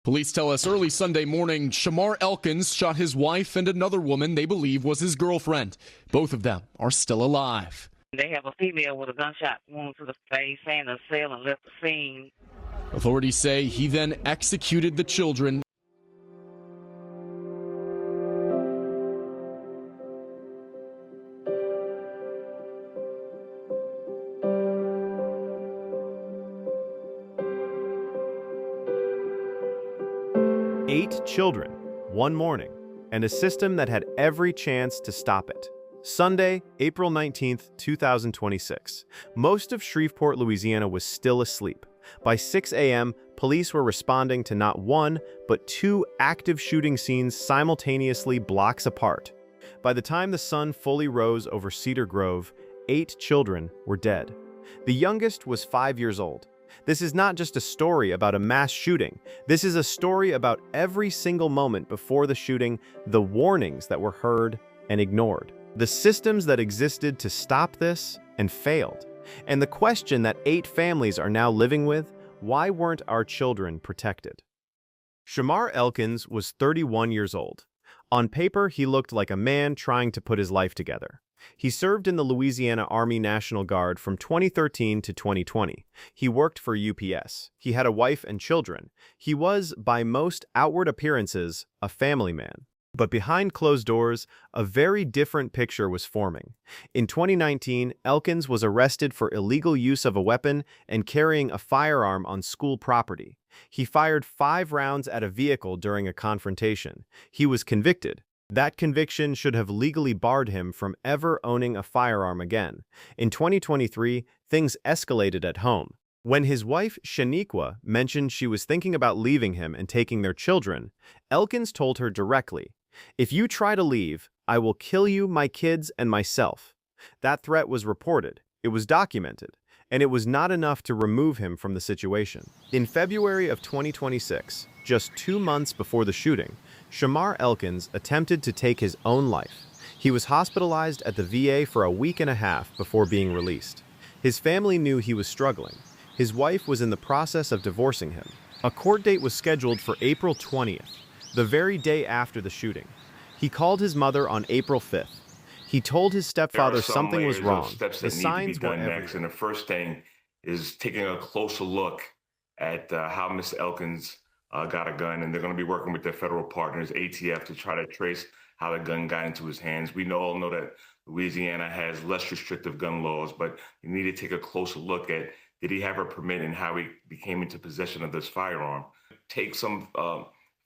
Police tell us early Sunday morning, Shamar Elkins shot his wife and another woman they believe was his girlfriend. Both of them are still alive. They have a female with a gunshot wound to the face and the assailant left the scene. Authorities say he then executed the children. Eight children, one morning, and a system that had every chance to stop it. Sunday, April 19th, 2026. Most of Shreveport, Louisiana was still asleep. By 6 a.m., police were responding to not one, but two active shooting scenes simultaneously blocks apart. By the time the sun fully rose over Cedar Grove, 8 children were dead. The youngest was 5 years old. This is not just a story about a mass shooting. This is a story about every single moment before the shooting, the warnings that were heard and ignored, the systems that existed to stop this and failed, and the question that 8 families are now living with: why weren't our children protected? Shamar Elkins was 31 years old. On paper, he looked like a man trying to put his life together. He served in the Louisiana Army National Guard from 2013 to 2020. He worked for UPS. He had a wife and children. He was, by most outward appearances, a family man. But behind closed doors, a very different picture was forming. In 2019, Elkins was arrested for illegal use of a weapon and carrying a firearm on school property. He fired 5 rounds at a vehicle during a confrontation. He was convicted. That conviction should have legally barred him from ever owning a firearm again. In 2023, things escalated at home. When his wife, Shaniqua, mentioned she was thinking about leaving him and taking their children, Elkins told her directly, "If you try to leave, I will kill you, my kids, and myself." That threat was reported, it was documented, and it was not enough to remove him from the situation. In February of 2026, just 2 months before the shooting, Shamar Elkins attempted to take his own life. He was hospitalized at the VA for a week and a half before being released. His family knew he was struggling. His wife was in the process of divorcing him. A court date was scheduled for April 20th, the very day after the shooting. He called his mother on April 5th. He told his stepfather something was wrong. The signs were next, and the first thing is taking a closer look at how Mr. Elkins got a gun, and they're going to be working with their federal partners, ATF, to try to trace how the gun got into his hands. We all know that Louisiana has less restrictive gun laws, but you need to take a closer look at, did he have a permit and how he became into possession of this firearm? Take some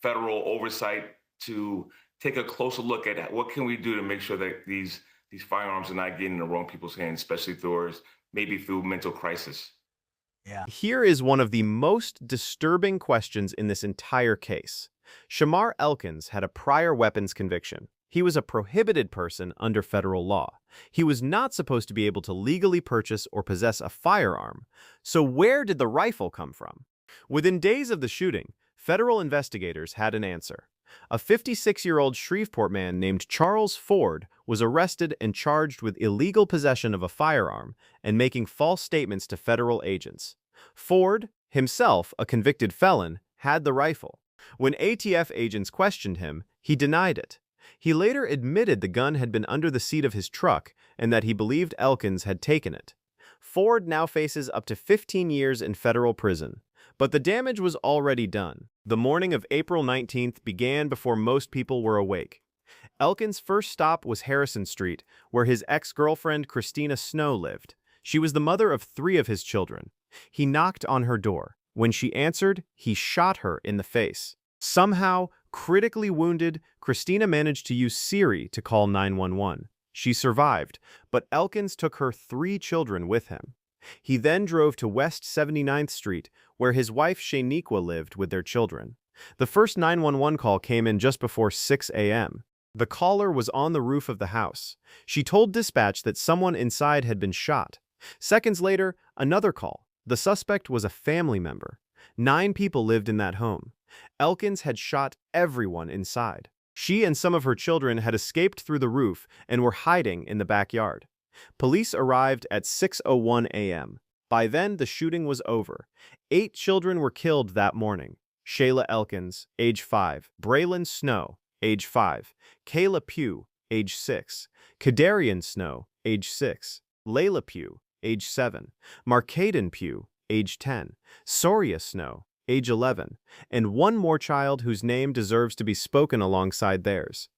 federal oversight to take a closer look at what can we do to make sure that these firearms are not getting in the wrong people's hands, especially maybe through mental crisis. Yeah. Here is one of the most disturbing questions in this entire case. Shamar Elkins had a prior weapons conviction. He was a prohibited person under federal law. He was not supposed to be able to legally purchase or possess a firearm. So where did the rifle come from? Within days of the shooting, federal investigators had an answer. A 56-year-old Shreveport man named Charles Ford was arrested and charged with illegal possession of a firearm and making false statements to federal agents. Ford, himself a convicted felon, had the rifle. When ATF agents questioned him, he denied it. He later admitted the gun had been under the seat of his truck and that he believed Elkins had taken it. Ford now faces up to 15 years in federal prison. But the damage was already done. The morning of April 19th began before most people were awake. Elkins' first stop was Harrison Street, where his ex-girlfriend Christina Snow lived. She was the mother of 3 of his children. He knocked on her door. When she answered, he shot her in the face. Somehow, critically wounded, Christina managed to use Siri to call 911. She survived, but Elkins took her 3 children with him. He then drove to West 79th Street, where his wife Shaniqua lived with their children. The first 911 call came in just before 6 a.m. The caller was on the roof of the house. She told dispatch that someone inside had been shot. Seconds later, another call. The suspect was a family member. 9 people lived in that home. Elkins had shot everyone inside. She and some of her children had escaped through the roof and were hiding in the backyard. Police arrived at 6:01 a.m. By then, the shooting was over. 8 children were killed that morning. Shayla Elkins, age 5, Braylon Snow, age 5, Kayla Pugh, age 6, Kadarian Snow, age 6, Layla Pugh, age 7, Markaden Pugh, age 10, Soria Snow, age 11, and one more child whose name deserves to be spoken alongside theirs.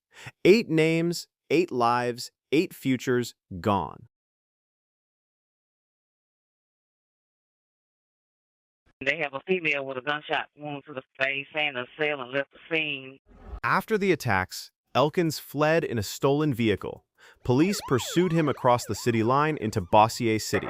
8 names, 8 lives, 8 futures gone. They have a female with a gunshot wound to the face and a cell and left the scene. After the attacks, Elkins fled in a stolen vehicle. Police pursued him across the city line into Bossier City.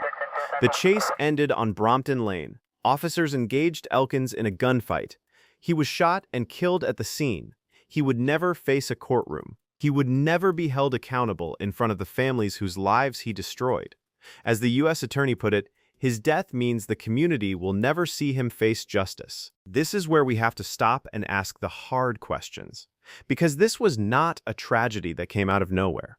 The chase ended on Brompton Lane. Officers engaged Elkins in a gunfight. He was shot and killed at the scene. He would never face a courtroom. He would never be held accountable in front of the families whose lives he destroyed. As the U.S. attorney put it, his death means the community will never see him face justice. This is where we have to stop and ask the hard questions, because this was not a tragedy that came out of nowhere.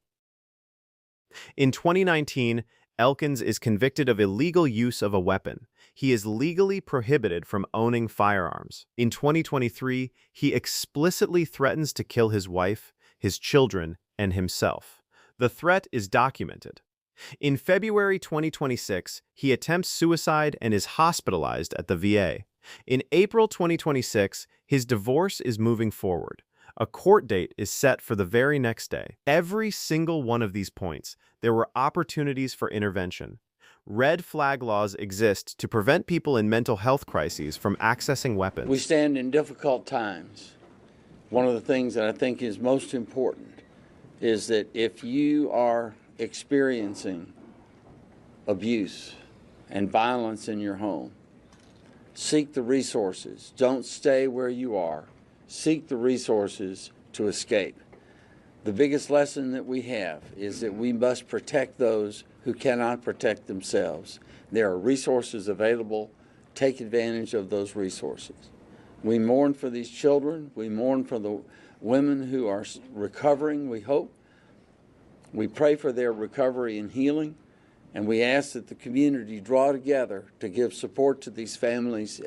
In 2019, Elkins is convicted of illegal use of a weapon. He is legally prohibited from owning firearms. In 2023, he explicitly threatens to kill his wife, his children, and himself. The threat is documented. In February 2026, he attempts suicide and is hospitalized at the VA. In April 2026, his divorce is moving forward. A court date is set for the very next day. Every single one of these points, there were opportunities for intervention. Red flag laws exist to prevent people in mental health crises from accessing weapons. We stand in difficult times. One of the things that I think is most important is that if you are experiencing abuse and violence in your home, seek the resources. Don't stay where you are. Seek the resources to escape. The biggest lesson that we have is that we must protect those who cannot protect themselves. There are resources available. Take advantage of those resources. We mourn for these children. We mourn for the women who are recovering, we hope. We pray for their recovery and healing, and we ask that the community draw together to give support to these families.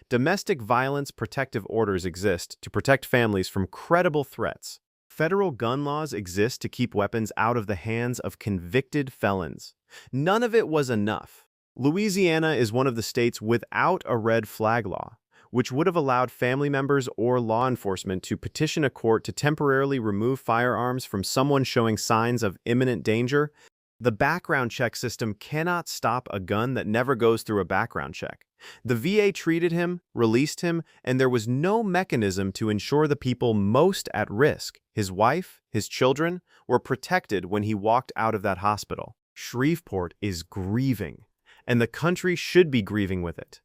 Domestic violence protective orders exist to protect families from credible threats. Federal gun laws exist to keep weapons out of the hands of convicted felons. None of it was enough. Louisiana is one of the states without a red flag law, which would have allowed family members or law enforcement to petition a court to temporarily remove firearms from someone showing signs of imminent danger. The background check system cannot stop a gun that never goes through a background check. The VA treated him, released him, and there was no mechanism to ensure the people most at risk, his wife, his children, were protected when he walked out of that hospital. Shreveport is grieving, and the country should be grieving with it.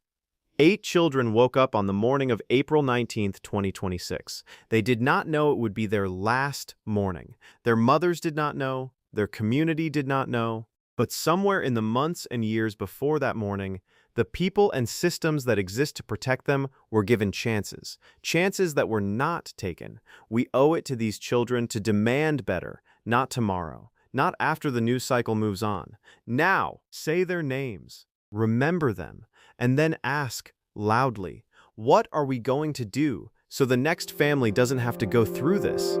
8 children woke up on the morning of April 19, 2026. They did not know it would be their last morning. Their mothers did not know. Their community did not know. But somewhere in the months and years before that morning, the people and systems that exist to protect them were given chances. Chances that were not taken. We owe it to these children to demand better, not tomorrow, not after the news cycle moves on. Now, say their names. Remember them. And then ask loudly, what are we going to do so the next family doesn't have to go through this?